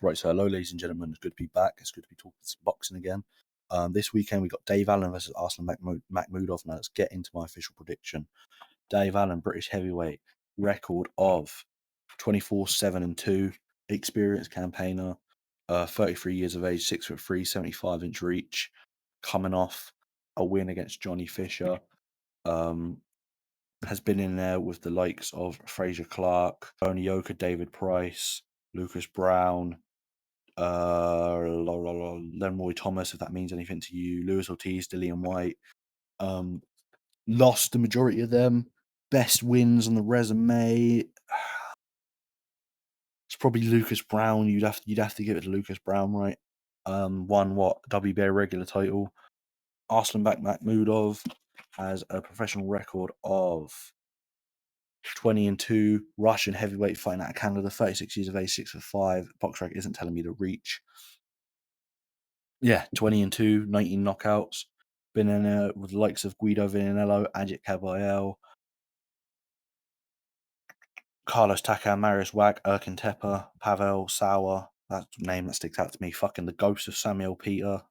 Right, so hello, ladies and gentlemen. It's good to be back. It's good to be talking some boxing again. This weekend we got Dave Allen versus Arslanbek Makhmudov. Now let's get into my official prediction. Dave Allen, British heavyweight, record of 24-7-2, experienced campaigner, 33 years of age, 6'3", 75-inch reach, coming off a win against Johnny Fisher. Has been in there with the likes of Fraser Clark, Tony Yoka, David Price, Lucas Brown, Lenroy Thomas, if that means anything to you, Lewis Ortiz, Dillian White. Lost the majority of them. Best wins on the resume. It's probably Lucas Brown. You'd have to give it to Lucas Brown, right? Won what? WBA regular title. Arslanbek Makhmudov has a professional record of 20-2. Russian heavyweight fighting out of Canada, 36 years of age, 6'5". Box rec isn't telling me the reach. Yeah, 20-2, 19 knockouts. Been in there with the likes of Guido Vianello, Ajit Kabayel, Carlos Takam, Marius Wag, Erkin Tepa, Pavel Sauer. That's a name that sticks out to me. Fucking the ghost of Samuel Peter.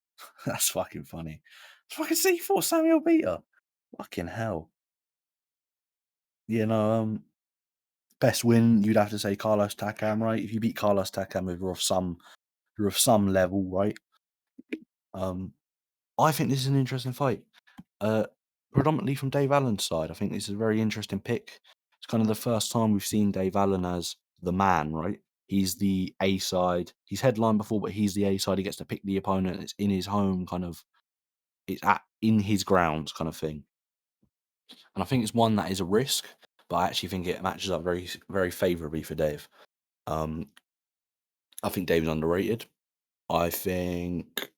That's fucking funny. It's fucking C4 Samuel Peter. Fucking hell. You know, best win, you'd have to say Carlos Takam, right? If you beat Carlos Takam, you're of some level, right? I think this is an interesting fight. Predominantly from Dave Allen's side, I think this is a very interesting pick. It's kind of the first time we've seen Dave Allen as the man, right? He's the A side. He's headlined before, but he's the A side. He gets to pick the opponent. It's in his home, kind of. It's in his grounds, kind of thing. And I think it's one that is a risk, but I actually think it matches up very, very favorably for Dave. I think Dave's underrated. I think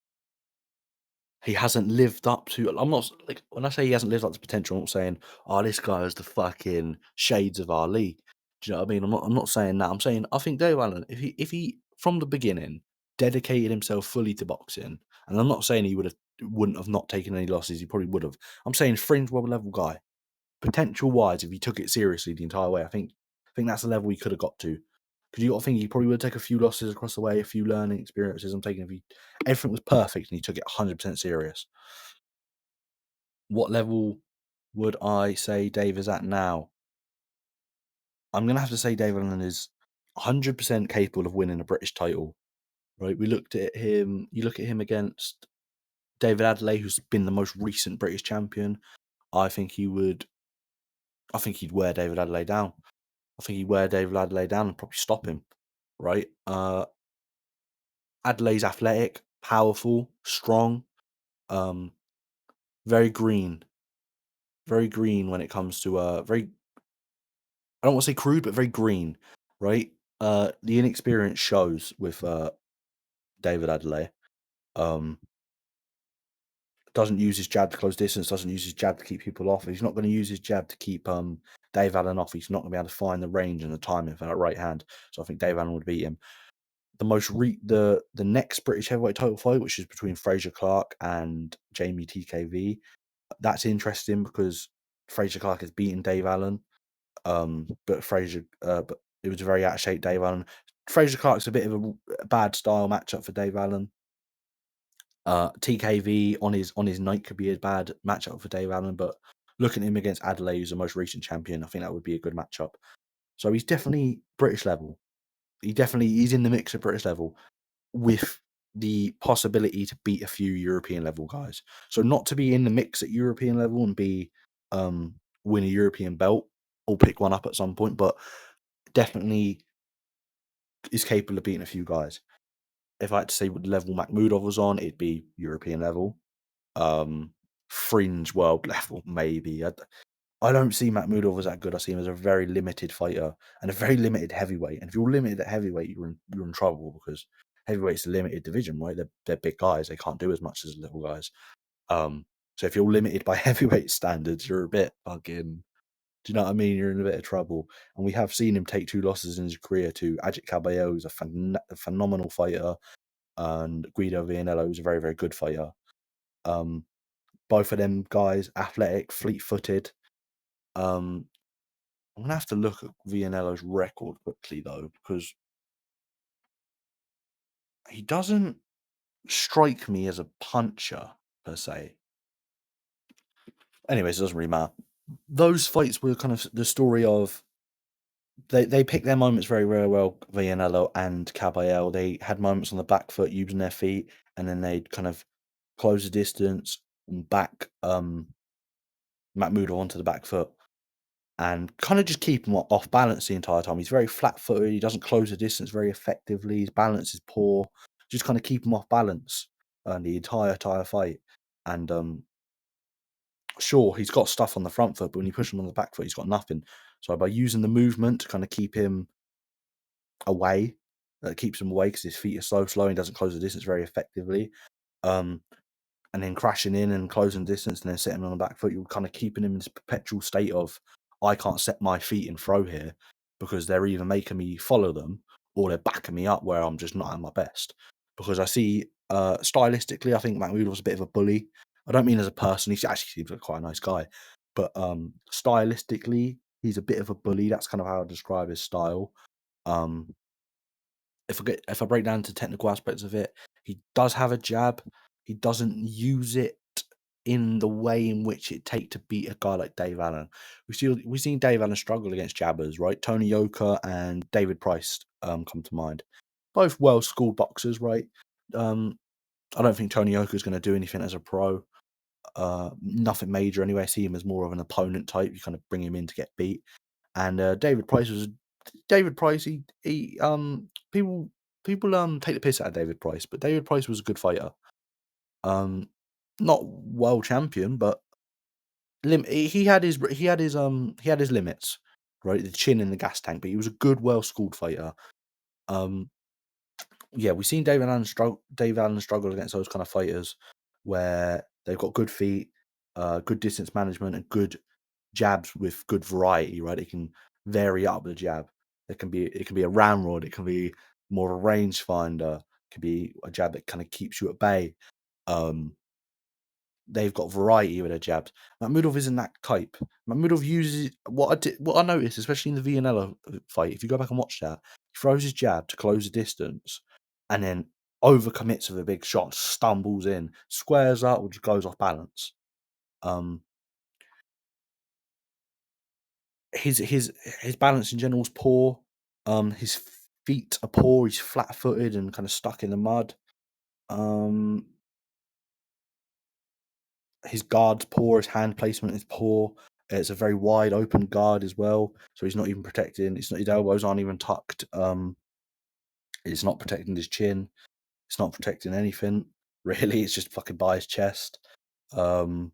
he hasn't lived up to. I'm not like when I say he hasn't lived up to potential. I'm not saying, oh, this guy is the fucking shades of Ali. Do you know what I mean? I'm not saying that. I'm saying I think Dave Allen, if he from the beginning dedicated himself fully to boxing, and I'm not saying he wouldn't have not taken any losses. He probably would have. I'm saying fringe world level guy, potential wise, if he took it seriously the entire way, I think that's the level he could have got to. Because you got to think he probably would take a few losses across the way, a few learning experiences. I'm taking if everything was perfect and he took it 100% serious. What level would I say Dave is at now? I'm gonna have to say Dave Allen is 100% capable of winning a British title. Right? We looked at him. You look at him against David Adelaide, who's been the most recent British champion. I think he'd wear David Adelaide down. I think he'd wear David Adelaide down and probably stop him. Right? Adelaide's athletic, powerful, strong, very green. Very green when it comes to very, I don't want to say crude, but very green, right? The inexperience shows with David Adelaide. Doesn't use his jab to close distance, doesn't use his jab to keep people off. If he's not going to use his jab to keep Dave Allen off, he's not going to be able to find the range and the timing for that right hand. So I think Dave Allen would beat him. The next British heavyweight title fight, which is between Fraser Clark and Jamie TKV, that's interesting because Fraser Clark has beaten Dave Allen. But it was a very out of shape Dave Allen. Fraser Clark's a bit of a bad style matchup for Dave Allen. TKV on his night could be a bad matchup for Dave Allen, but looking at him against Adelaide, who's the most recent champion, I think that would be a good matchup. So he's definitely British level. He's in the mix of British level with the possibility to beat a few European level guys. So not to be in the mix at European level and be win a European belt or pick one up at some point, but definitely is capable of beating a few guys. If I had to say what level Makhmudov was on, it'd be European level. Fringe world level, maybe. I don't see Makhmudov as that good. I see him as a very limited fighter and a very limited heavyweight. And if you're limited at heavyweight, you're in trouble because heavyweight's a limited division, right? They're big guys. They can't do as much as little guys. So if you're limited by heavyweight standards, you're a bit fucking. Do you know what I mean? You're in a bit of trouble. And we have seen him take 2 losses in his career to Ajit Kabayel, who's a phenomenal fighter, and Guido Vianello, who's a very, very good fighter. Both of them guys, athletic, fleet-footed. I'm going to have to look at Vianello's record quickly, though, because he doesn't strike me as a puncher per se. Anyways, it doesn't really matter. Those fights were kind of the story of they picked their moments very, very well, Villanello and Caballero. They had moments on the back foot using their feet, and then they'd kind of close the distance and back Makhmudov onto the back foot and kind of just keep him off balance the entire time. He's very flat footed, he doesn't close the distance very effectively, his balance is poor, just kind of keep him off balance the entire fight. And sure, he's got stuff on the front foot, but when you push him on the back foot, he's got nothing. So by using the movement to kind of keep him away, that keeps him away because his feet are so slow and he doesn't close the distance very effectively. Um, and then crashing in and closing distance and then setting him on the back foot, you're kind of keeping him in this perpetual state of I can't set my feet and throw here because they're either making me follow them or they're backing me up where I'm just not at my best. Because I see stylistically, I think Makhmudov's a bit of a bully. I don't mean as a person, he actually seems like quite a nice guy. But stylistically, he's a bit of a bully. That's kind of how I describe his style. Um, if I break down to technical aspects of it, he does have a jab. He doesn't use it in the way in which it take to beat a guy like Dave Allen. We've seen Dave Allen struggle against jabbers, right? Tony Yoka and David Price come to mind. Both well schooled boxers, right? I don't think Tony Yoka is going to do anything as a pro. Nothing major anyway. I see him as more of an opponent type. You kind of bring him in to get beat. And David Price. He people take the piss out of David Price, but David Price was a good fighter. Not world champion, but he had his limits, right? The chin in the gas tank, but he was a good, well schooled fighter. Yeah, we've seen Dave Allen struggle against those kind of fighters where they've got good feet, good distance management, and good jabs with good variety, right? It can vary up the jab. It can be a ramrod, it can be more of a rangefinder, it can be a jab that kind of keeps you at bay. Um, they've got variety with their jabs. Makhmudov isn't that type. Makhmudov uses what I noticed, especially in the Villanello fight. If you go back and watch that, he throws his jab to close the distance, and then overcommits with a big shot, stumbles in, squares up, or just goes off balance. Um, his balance in general is poor. His feet are poor. He's flat-footed and kind of stuck in the mud. Um, his guard's poor. His hand placement is poor. It's a very wide open guard as well, so he's not even protecting. It's not his elbows aren't even tucked. It's not protecting his chin. It's not protecting anything really. It's just fucking by his chest. Um,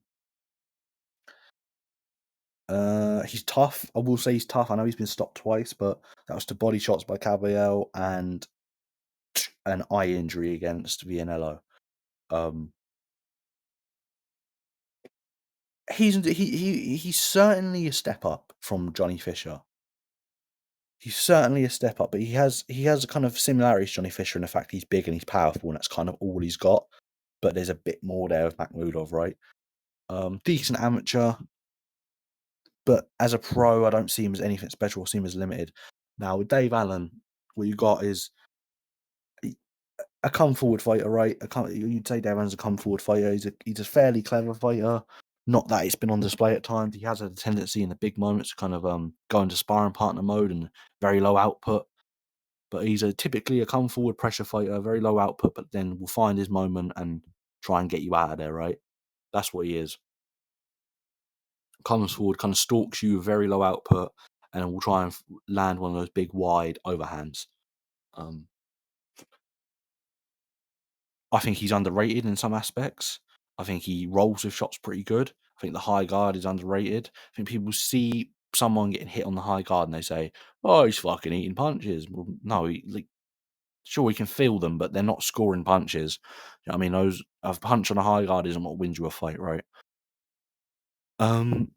he's tough. I will say he's tough. I know he's been stopped twice, but that was to body shots by Caballero and an eye injury against Vianello. Um, he's certainly a step up from Johnny Fisher. He's certainly a step up, but he has a kind of similarity to Johnny Fisher in the fact he's big and he's powerful, and that's kind of all he's got. But there's a bit more there with Makhmudov, right? Decent amateur, but as a pro, I don't see him as anything special. I see him as limited. Now with Dave Allen, what you got is a come forward fighter, right? You'd say Dave Allen's a come forward fighter. He's a fairly clever fighter. Not that it's been on display at times. He has a tendency in the big moments to kind of go into sparring partner mode and very low output. But he's typically a come forward pressure fighter, very low output, but then will find his moment and try and get you out of there, right? That's what he is. Comes forward, kind of stalks you, very low output, and will try and land one of those big wide overhands. Um, I think he's underrated in some aspects. I think he rolls with shots pretty good. I think the high guard is underrated. I think people see someone getting hit on the high guard and they say, "Oh, he's fucking eating punches." Well, no, sure he can feel them, but they're not scoring punches. You know what I mean? A punch on a high guard isn't what wins you a fight, right? Um,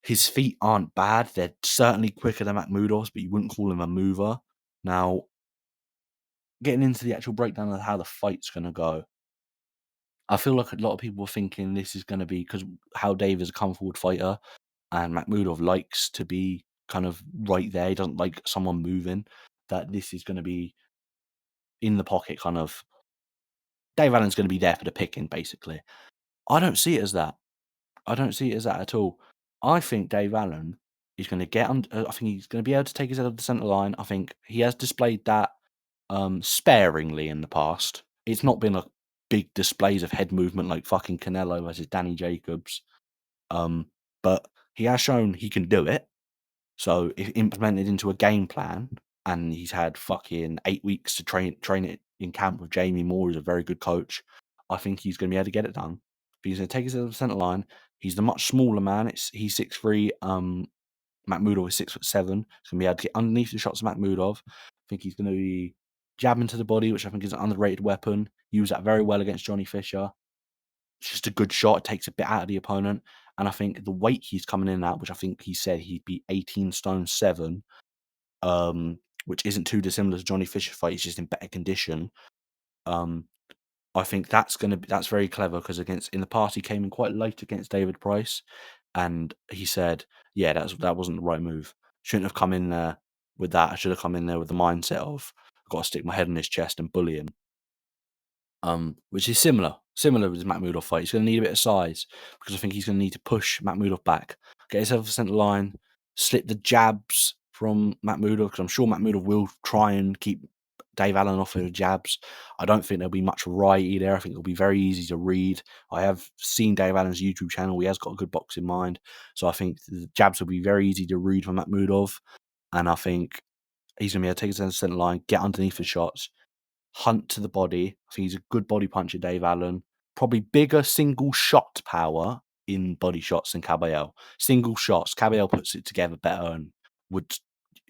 his feet aren't bad. They're certainly quicker than Makhmudov's, but you wouldn't call him a mover. Now, getting into the actual breakdown of how the fight's going to go, I feel like a lot of people are thinking this is going to be because how Dave is a come forward fighter and Makhmudov likes to be kind of right there. He doesn't like someone moving. That this is going to be in the pocket, kind of Dave Allen's going to be there for the picking, basically. I don't see it as that. I don't see it as that at all. I think Dave Allen is going to get on. I think he's going to be able to take his head off the centre line. I think he has displayed that sparingly in the past. It's not been like big displays of head movement like fucking Canelo versus Danny Jacobs. But he has shown he can do it. So if implemented into a game plan, and he's had fucking 8 weeks to train it in camp with Jamie Moore, who's a very good coach, I think he's going to be able to get it done. If he's going to take his centre line, he's the much smaller man. He's 6'3". Makhmudov is 6'7". He's going to be able to get underneath the shots of Makhmudov. I think he's going to be jabbing to the body, which I think is an underrated weapon. Use that very well against Johnny Fisher. It's just a good shot. It takes a bit out of the opponent. And I think the weight he's coming in at, which I think he said he'd be 18 stone 7, which isn't too dissimilar to Johnny Fisher fight. He's just in better condition. I think that's very clever because in the past he came in quite late against David Price, and he said, "Yeah, that wasn't the right move. Shouldn't have come in there with that. I should have come in there with the mindset of I've got to stick my head in his chest and bully him." Which is similar with his Makhmudov fight. He's going to need a bit of size because I think he's going to need to push Makhmudov back, get himself off the centre line, slip the jabs from Makhmudov because I'm sure Makhmudov will try and keep Dave Allen off with the jabs. I don't think there'll be much variety there. I think it'll be very easy to read. I have seen Dave Allen's YouTube channel. He has got a good boxing mind. So I think the jabs will be very easy to read from Makhmudov. And I think he's going to be able to take his to the centre line, get underneath the shots, hunt to the body. I think he's a good body puncher, Dave Allen. Probably bigger single shot power in body shots than Caballero. Single shots, Caballero puts it together better and would.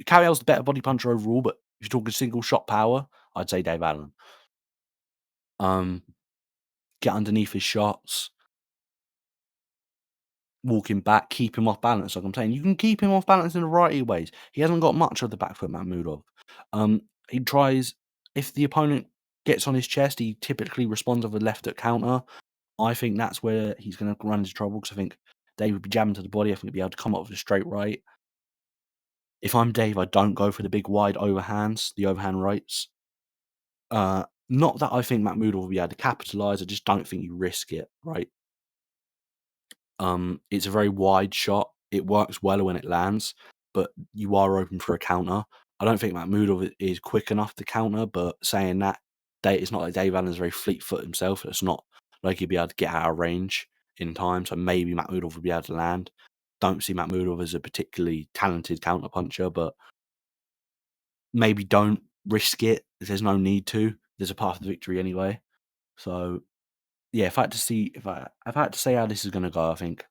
Cabello's the better body puncher overall, but if you're talking single shot power, I'd say Dave Allen. Get underneath his shots, walking back, keep him off balance. Like I'm saying, you can keep him off balance in a variety of ways. He hasn't got much of the back foot Makhmudov. He tries, if the opponent gets on his chest, he typically responds with a left hook counter. I think that's where he's going to run into trouble because I think Dave would be jamming to the body. I think he'd be able to come up with a straight right. If I'm Dave, I don't go for the big wide overhands, the overhand rights. Not that I think Makhmudov will be able to capitalise. I just don't think you risk it, right? It's a very wide shot. It works well when it lands, but you are open for a counter. I don't think Makhmudov is quick enough to counter, but saying that, it's not like Dave Allen's very fleet foot himself. It's not like he'd be able to get out of range in time, so maybe Makhmudov would be able to land. Don't see Makhmudov as a particularly talented counter puncher, but maybe don't risk it. There's no need to. There's a path to victory anyway. So yeah, if I had to say how this is going to go, I think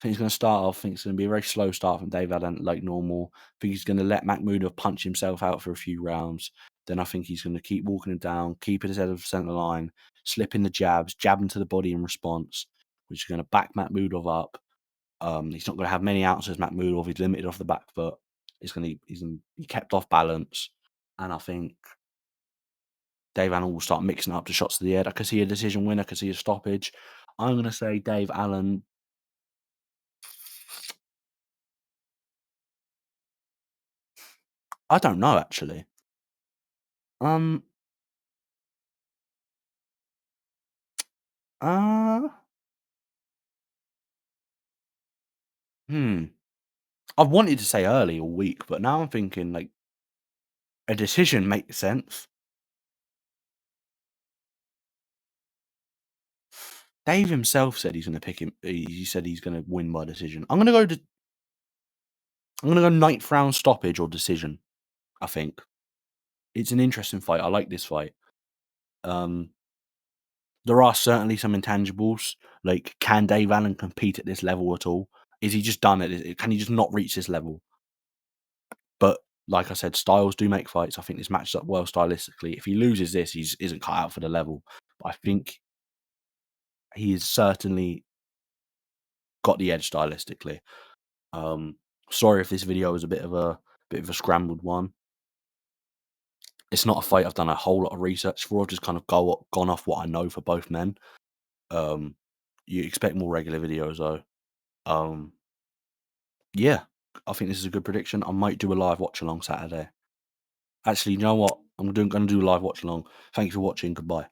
it's going to start off. I think it's going to be a very slow start from Dave Allen, like normal. I think he's going to let Makhmudov punch himself out for a few rounds. Then I think he's going to keep walking him down, keeping his head of the centre line, slipping the jabs, jabbing to the body in response, which is going to back Makhmudov up. He's not going to have many outs as Makhmudov. He's limited off the back foot. He's going to be kept off balance, and I think Dave Allen will start mixing up the shots to the head. I could see a decision win. I could see a stoppage. I'm going to say Dave Allen. I don't know actually. Um. Uh. Hmm. I've wanted to say early all week, but now I'm thinking like a decision makes sense. Dave himself said he's going to pick him. He said he's going to win by decision. I'm going to go ninth round stoppage or decision. I think it's an interesting fight. I like this fight. Um. There are certainly some intangibles. Like, can Dave Allen compete at this level at all? Is he just done it? Can he just not reach this level? But like I said, styles do make fights. I think this matches up well stylistically. If he loses this, he just isn't cut out for the level. But I think he has certainly got the edge stylistically. Sorry if this video is a bit of a scrambled one. It's not a fight I've done a whole lot of research for. I've just kind of gone off what I know for both men. You expect more regular videos though. Um, yeah, I think this is a good prediction. I might do a live watch along Saturday. Actually, you know what? I'm gonna do a live watch along. Thank you for watching. Goodbye.